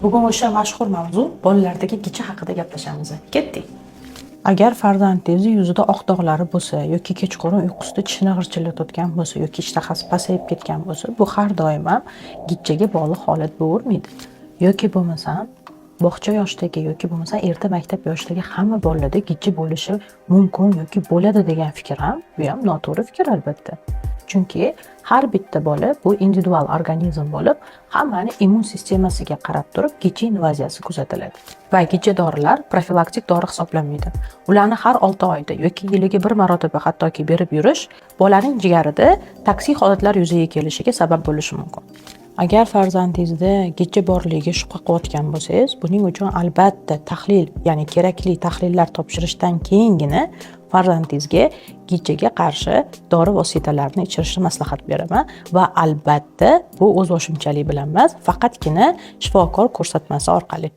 Bugun o'sha mashhur mavzu bolalardagi gicha haqida gaplashamiz. Ketdik. Agar farzandingiz yuzida oq dog'lari bo'lsa yoki kechqurun uyqusida tishini g'irchillatayotgan bo'lsa yoki ishtahasi pasayib ketgan bo'lsa, bu har doim ham gichaga bog'liq holat bo'lavermaydi. Yoki bo'lmasam bog'cha yoshidagi yoki bo'lmasa erta maktab yoshidagi hamma bolalarda gicha bo'lishi mumkin yoki bo'ladi degan fikr ham bu ham noto'g'ri fikr albatta. Chunki har bitta bola bu individual organizm bo'lib, hammani immun sistemasiga qarab turib gicha invaziyasi kuzatiladi. Va gicha dorilar profilaktik dori hisoblanmaydi. Ularni har 6 oyda yoki yiliga bir marotaba hattoki berib yurish bolaning jigarida toksik holatlar yuzaga kelishiga sabab bo'lishi mumkin. Agar farzandingizda gicha borligiga shubha qilayotgan bo'lsangiz, buning uchun albatta tahlil, ya'ni kerakli tahlillar topshirishdan keyingina farzandingizga gichaga qarshi dori vositalarini ichirishni maslahat beraman va albatta bu o'z o'shimchalik bilan emas, faqatgina shifokor ko'rsatmasi orqali.